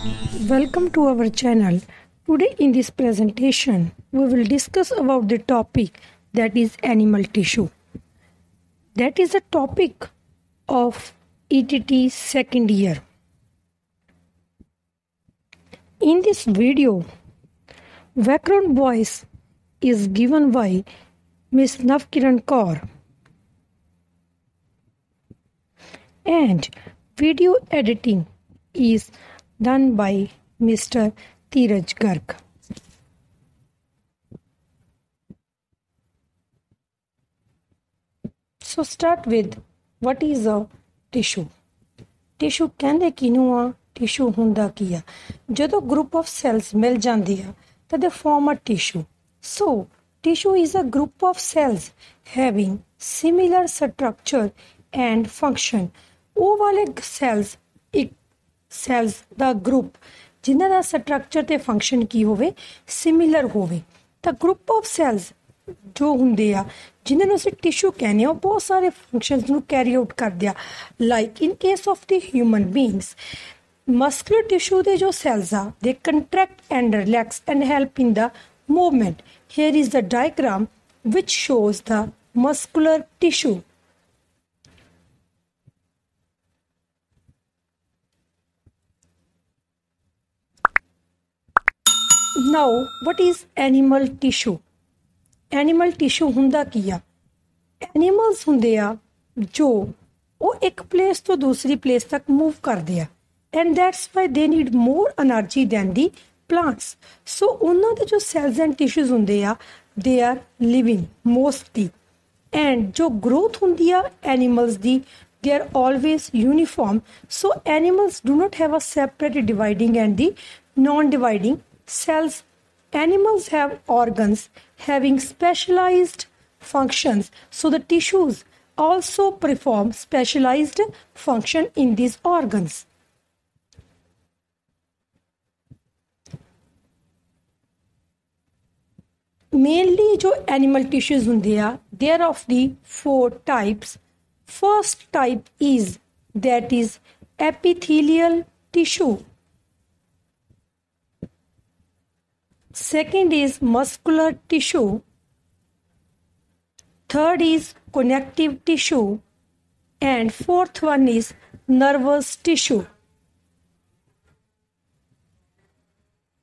Welcome to our channel. Today in this presentation, we will discuss about the topic that is animal tissue. That is a topic of ETT second year. In this video, background voice is given by Ms. Navkiran Kaur and video editing is done by Mr. Dheeraj Garg. So start with what is a tissue. Tissue ਕਹਿੰਦੇ ਕਿਹਨੂੰ ਆ tissue ਹੁੰਦਾ ਕੀ ਆ ਜਦੋਂ group of cells ਮਿਲ ਜਾਂਦੇ ਆ ਤਾਂ they form a tissue. So tissue is a group of cells having similar structure and function. ਉਹ ਵਾਲੇ cells ਇੱਕ cells ਦਾ group ਜਿਨ੍ਹਾਂ ਦਾ structure ਤੇ function ਕੀ ਹੋਵੇ similar ਹੋਵੇ ਤਾਂ group of cells ਜੋ ਹੁੰਦੇ ਆ ਜਿਨ੍ਹਾਂ ਨੂੰ ਅਸੀਂ tissue ਕਹਿੰਦੇ ਆ ਉਹ ਬਹੁਤ ਸਾਰੇ functions ਨੂੰ carry out ਕਰਦੇ ਆ like in case of the human beings muscular tissue ਦੇ ਜੋ cells ਆ they contract and relax and help in the movement. Here is the diagram which shows the muscular tissue. Now, what is animal tissue? Animal tissue ਹੁੰਦਾ ਕੀ ਆ animals ਹੁੰਦੇ ਆ ਜੋ ਉਹ ਇੱਕ place ਤੋਂ ਦੂਸਰੀ place ਤੱਕ move ਕਰਦੇ ਆ and that's why they need more energy than the plants. So ਉਹਨਾਂ ਦੇ ਜੋ cells and tissues ਹੁੰਦੇ ਆ they are living mostly and ਜੋ growth ਹੁੰਦੀ ਆ animals the they are always uniform. So animals do not have a separate dividing and the non-dividing cells. Animals have organs having specialized functions, so the tissues also perform specialized function in these organs. Mainly जो animal tissues ਹੁੰਦੇ ਆ they are of the four types. First type is that is epithelial tissue. Second is muscular tissue. Third is connective tissue. And fourth one is nervous tissue.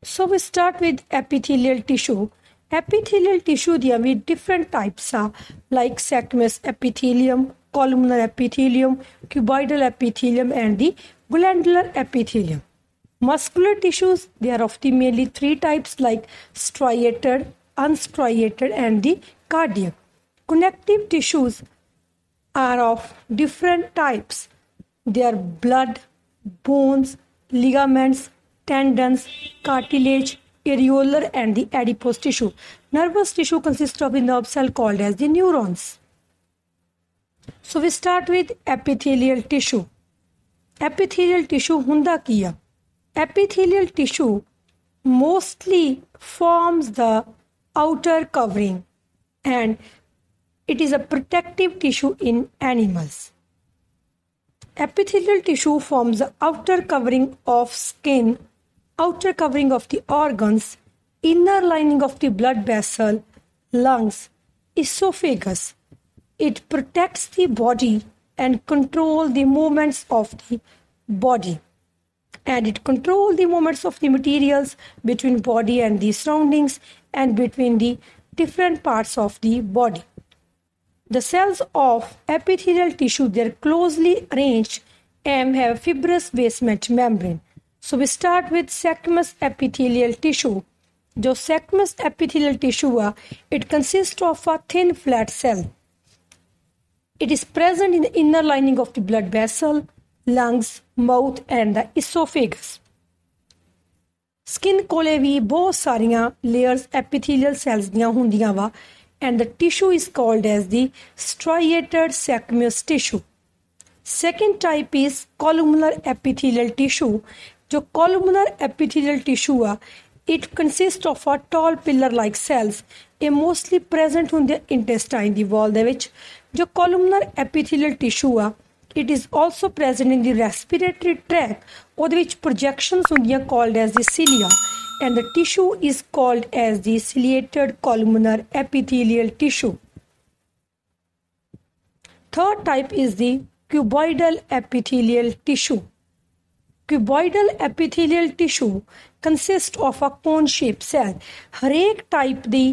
So we start with epithelial tissue. Epithelial tissue there are different types like squamous epithelium, columnar epithelium, cuboidal epithelium and the glandular epithelium. Muscular tissues, they are of the mainly three types like striated, unstriated and the cardiac. Connective tissues are of different types. They are blood, bones, ligaments, tendons, cartilage, areolar and the adipose tissue. Nervous tissue consists of a nerve cell called as the neurons. So we start with epithelial tissue. Epithelial tissue hunda ਕੀ ਆ Epithelial tissue mostly forms the outer covering and it is a protective tissue in animals. Epithelial tissue forms the outer covering of skin, outer covering of the organs, inner lining of the blood vessel, lungs, esophagus. It protects the body and controls the movements of the body. And it controls the movements of the materials between body and the surroundings and between the different parts of the body. The cells of epithelial tissue, they are closely arranged and have fibrous basement membrane. So we start with squamous epithelial tissue. जो squamous epithelial tissue it consists of a thin flat cell. It is present in the inner lining of the blood vessel, lungs, mouth and the esophagus. Skin ਕੋਲੇ ਵੀ ਬਹੁਤ ਸਾਰੀਆਂ layers epithelial cells ਦੀਆਂ ਹੁੰਦੀਆਂ ਵਾ and the tissue is called as the striated squamous tissue. Second type is columnar epithelial tissue. जो columnar epithelial tissue it consists of a tall pillar like cells. ਇਹ mostly present ਹੁੰਦੇ intestine ਦੀ wall ਦੇ ਵਿੱਚ. जो columnar epithelial tissue It is also present in the respiratory tract, ਉਹਦੇ ਵਿੱਚ projections ਹੁੰਦੀਆਂ called as the cilia, and the tissue is called as the ciliated columnar epithelial tissue. Third type is the cuboidal epithelial tissue. Cuboidal epithelial tissue consists of a cone-shaped cell. हरेक type ਦੀ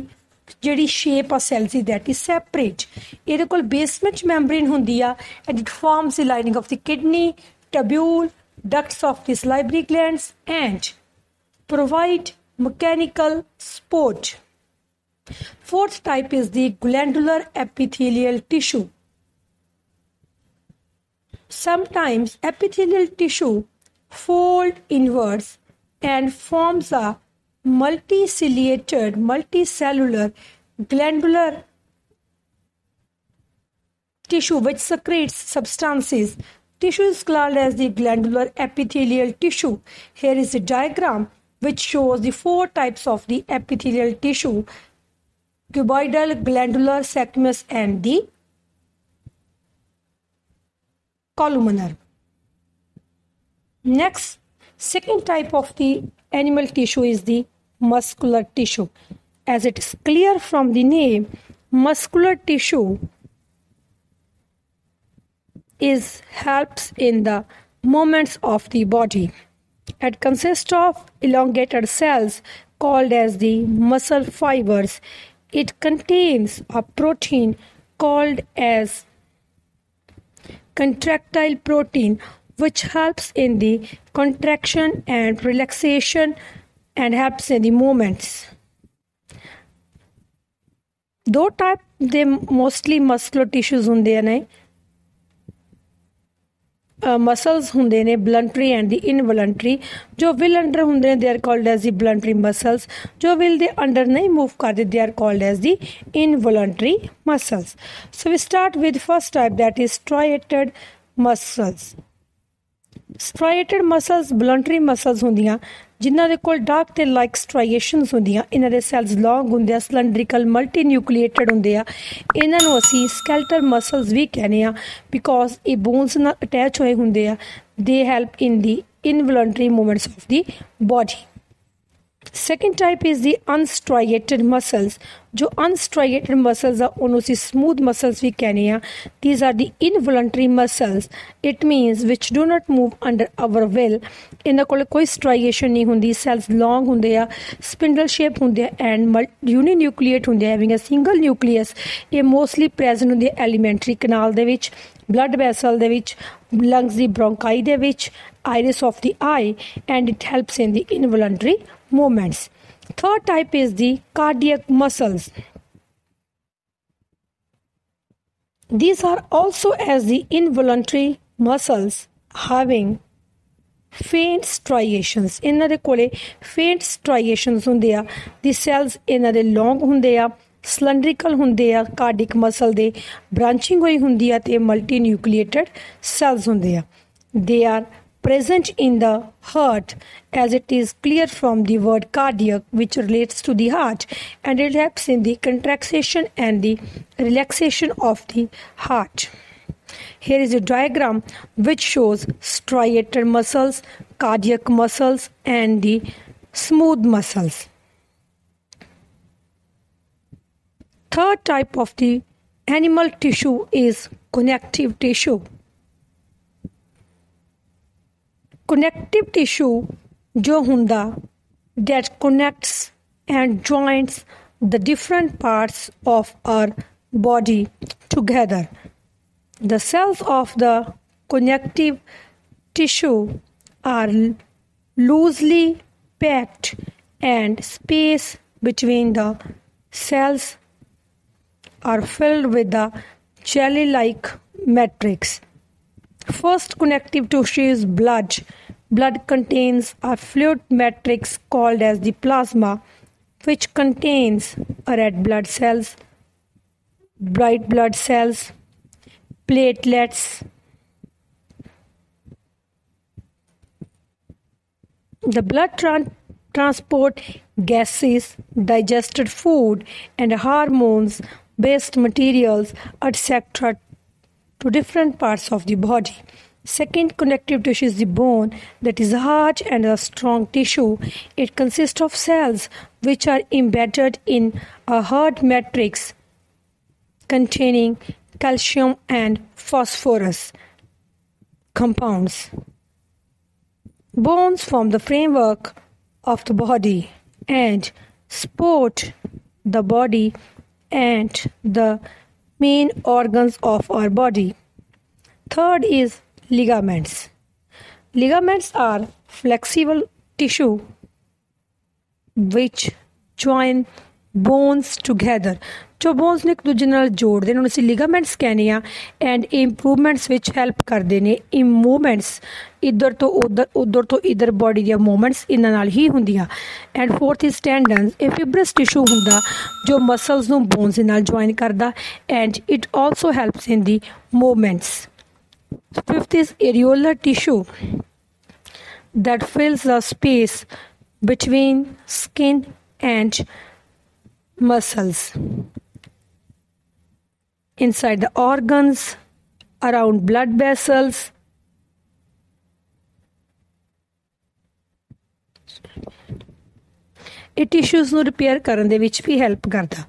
ਜਿਹੜੀ shape ਆ cells the that is separate. ਇਹਦੇ ਕੋਲ basement membrane ਹੁੰਦੀ ਆ and it forms the lining of the kidney, tubule, ducts of the salivary glands and provide mechanical support. Fourth type is the glandular epithelial tissue. Sometimes epithelial tissue fold inwards and forms a multiciliated, multicellular glandular tissue which secretes substances. Tissue is called as the glandular epithelial tissue. Here is a diagram which shows the four types of the epithelial tissue: cuboidal, glandular, squamous, and the columnar. Next, second type of the animal tissue is the muscular tissue. As it is clear from the name, muscular tissue helps in the movements of the body. It consists of elongated cells called as the muscle fibers. It contains a protein called as contractile protein, which helps in the contraction and relaxation and helps in the movements. दो type ਦੇ mostly muscular tissues ਹੁੰਦੇ ਨੇ, muscles ਹੁੰਦੇ ਨੇ voluntary and the involuntary. ਜੋ will under ਹੁੰਦੇ ਨੇ they are called as the voluntary muscles. ਜੋ will ਦੇ under ਨਹੀਂ move ਕਰਦੇ they are called as the involuntary muscles. So we start with first type, that is striated muscles. Striated muscles voluntary muscles ਹੁੰਦੀਆਂ ਜਿਨ੍ਹਾਂ ਦੇ ਕੋਲ dark ਤੇ like striations ਹੁੰਦੀਆਂ. ਇਹਨਾਂ ਦੇ cells long ਹੁੰਦੇ ਆ, cylindrical, multinucleated ਹੁੰਦੇ ਆ. ਇਹਨਾਂ ਨੂੰ ਅਸੀਂ skeletal muscles ਵੀ ਕਹਿੰਦੇ ਆ because ਇਹ bones ਨਾਲ attach ਹੋਏ ਹੁੰਦੇ ਆ. They help in the involuntary movements of the body. Second type is the unstriated muscles. जो unstriated muscles are ਉਹਨੂੰ ਅਸੀਂ smooth muscles ਵੀ ਕਹਿੰਦੇ ਆ. These are the involuntary muscles. It means which do not move under our will. ਇਹਨਾਂ ਕੋਲ ਕੋਈ striation ਨਹੀਂ ਹੁੰਦੀ. Cells long ਹੁੰਦੇ ਆ, spindle shape ਹੁੰਦੇ ਆ and uninucleate ਹੁੰਦੇ ਆ, having a single nucleus. ਇਹ mostly present ਹੁੰਦੇ ਆ alimentary canal ਦੇ ਵਿੱਚ, blood vessel ਦੇ ਵਿੱਚ, lungs ਦੀ bronchi ਦੇ ਵਿੱਚ, iris of the eye, and it helps in the involuntary movements. Third type is the cardiac muscles. These are also as the involuntary muscles having faint striations. ਇਹਨਾਂ ਦੇ ਕੋਲੇ faint striations ਹੁੰਦੇ ਆ. The cells ਇਹਨਾਂ ਦੇ long ਹੁੰਦੇ ਆ, cylindrical ਹੁੰਦੇ ਆ, cardiac muscle ਦੇ branching ਹੋਈ ਹੁੰਦੀ ਆ ਤੇ multinucleated cells ਹੁੰਦੇ ਆ. They are present in the heart, as it is clear from the word cardiac, which relates to the heart, and it helps in the contraction and the relaxation of the heart. Here is a diagram which shows striated muscles, cardiac muscles, and the smooth muscles. Third type of the animal tissue is connective tissue. Connective tissue जो ਹੁੰਦਾ that connects and joins the different parts of our body together. The cells of the connective tissue are loosely packed and space between the cells are filled with the jelly-like matrix. First connective tissue is blood. Blood contains a fluid matrix called as the plasma, which contains red blood cells, white blood cells, platelets, the blood transport gases, digested food, and hormones, waste materials, etc. to different parts of the body. Second connective tissue is the bone, that is large and a strong tissue. It consists of cells which are embedded in a hard matrix containing calcium and phosphorus compounds. Bones form the framework of the body and support the body and the main organs of our body. Third is ligaments. Ligaments are flexible tissue which join bones together. जो bones ने एक दूजे ਨਾਲ ਜੋੜਦੇ ਨੇ ਉਹਨੂੰ ਅਸੀਂ ligaments ਕਹਿੰਦੇ ਆ ਐਂਡ ਇੰਪਰੂਵਮੈਂਟਸ ਵਿੱਚ ਹੈਲਪ ਕਰਦੇ ਨੇ ਇਨ ਮੂਵਮੈਂਟਸ ਇੱਧਰ ਤੋਂ ਇੱਧਰ ਬੋਡੀ ਦੀਆਂ ਮੂਵਮੈਂਟਸ ਇਹਨਾਂ ਨਾਲ ਹੀ ਹੁੰਦੀਆਂ ਐਂਡ ਫੋਰਥ ਇਜ਼ ਟੈਂਡਨਸ ਇਹ ਫਿਬਰਸ ਟਿਸ਼ੂ ਹੁੰਦਾ ਜੋ ਮਸਲਸ ਨੂੰ ਬੋਨਸ ਦੇ ਨਾਲ ਜੁਆਇਨ ਕਰਦਾ and it also helps in the movements fifth is areolar tissue that fills the space between skin and muscles inside the organs, around blood vessels. ਇਹ tissues ਨੂੰ repair ਕਰਨ ਦੇ ਵਿੱਚ ਵੀ ਹੈਲਪ ਕਰਦਾ.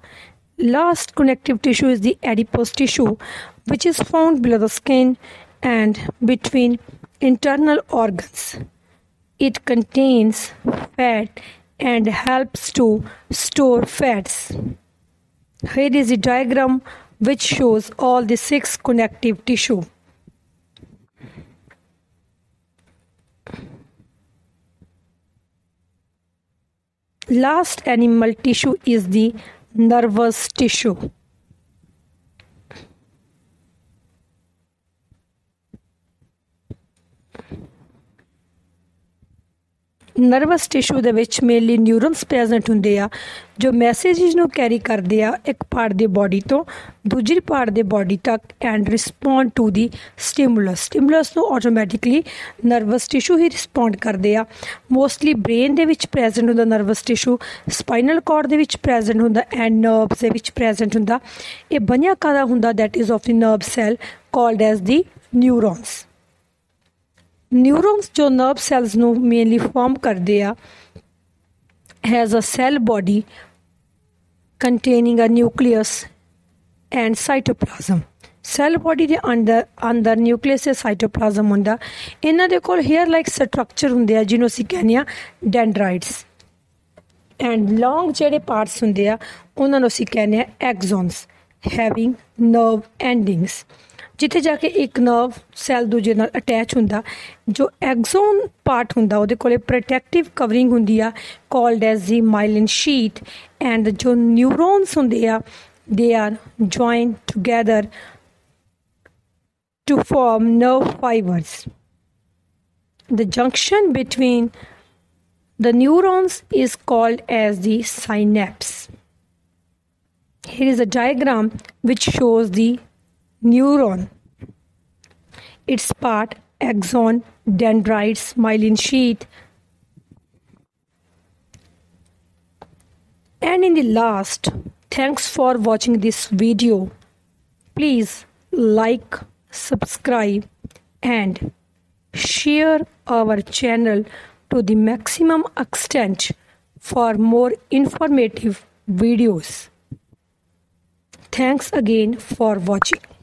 Last connective tissue is the adipose tissue, which is found below the skin and between internal organs. It contains fat and helps to store fats. Here is a diagram which shows all the 6 connective tissue. Last animal tissue is the nervous tissue. Nervous tissue ਦੇ ਵਿੱਚ mainly ਨਿਊਰਨਸ present ਹੁੰਦੇ ਆ ਜੋ messages ਨੂੰ carry ਕਰਦੇ ਆ ਇੱਕ part ਦੇ ਬੋਡੀ ਤੋਂ ਦੂਜੀ ਪਾਰਟ ਦੇ ਬੋਡੀ ਤੱਕ and respond to the stimulus ਨੂੰ ਆਟੋਮੈਟਿਕਲੀ ਨਰਵਸ ਟਿਸ਼ੂ ਹੀ ਰਿਸਪੌਂਡ ਕਰਦੇ ਆ ਮੋਸਟਲੀ ਬ੍ਰੇਨ ਦੇ ਵਿੱਚ ਪ੍ਰੈਜ਼ੈਂਟ ਹੁੰਦਾ ਨਰਵਸ ਟਿਸ਼ੂ ਸਪਾਈਨਲ ਕਾਰਡ ਦੇ ਵਿੱਚ ਪ੍ਰੈਜ਼ੈਂਟ ਹੁੰਦਾ ਐਂਡ ਨਰਵਸ ਦੇ ਵਿੱਚ ਪ੍ਰੈਜ਼ੈਂਟ ਹੁੰਦਾ ਇਹ ਬਣਿਆ ਕਾਹਦਾ ਹੁੰਦਾ that is of the nerve cell called as the neurons. Neurons ਜੋ ਨਰਵ ਸੈਲਸ ਨੂੰ ਮੇਨਲੀ ਫਾਰਮ ਕਰਦੇ ਆ has a cell body containing a nucleus and cytoplasm. Cell body ਦੇ ਅੰਦਰ ਨਿਊਕਲੀਅਸ ਤੇ ਸਾਈਟੋਪਲਾਜ਼ਮ ਹੁੰਦਾ. ਇਹਨਾਂ ਦੇ ਕੋਲ ਹੇਅਰ ਲਾਈਕ ਸਟਰਕਚਰ ਹੁੰਦੇ ਆ ਜਿਹਨੂੰ ਅਸੀਂ ਕਹਿੰਦੇ ਆ ਡੈਂਡਰਾਈਟਸ ਐਂਡ ਲੌਂਗ ਜਿਹੜੇ ਪਾਰਟਸ ਹੁੰਦੇ ਆ ਉਹਨਾਂ ਨੂੰ ਅਸੀਂ ਕਹਿੰਦੇ ਆ ਐਕਜ਼ੋਨਸ ਹੈਵਿੰਗ ਨਰਵ ਐਂਡਿੰਗਸ. ਜਿੱਥੇ ਜਾ ਕੇ ਇੱਕ ਨਰਵ ਸੈਲ ਦੂਜੇ ਨਾਲ ਅਟੈਚ ਹੁੰਦਾ ਜੋ ਐਕਜ਼ੋਨ ਪਾਰਟ ਹੁੰਦਾ ਉਹਦੇ ਕੋਲ ਪ੍ਰੋਟੈਕਟਿਵ ਕਵਰਿੰਗ ਹੁੰਦੀ ਆ called as the myelin sheet and ਜੋ ਨਿਊਰੋਨਸ ਹੁੰਦੇ ਆ they are join together to form nerve fibers. The junction between the neurons is called as the synapse. Here is a diagram which shows the neuron. Its part axon, dendrites, myelin sheath. And in the last, thanks for watching this video. Please like, subscribe and share our channel to the maximum extent for more informative videos. Thanks again for watching.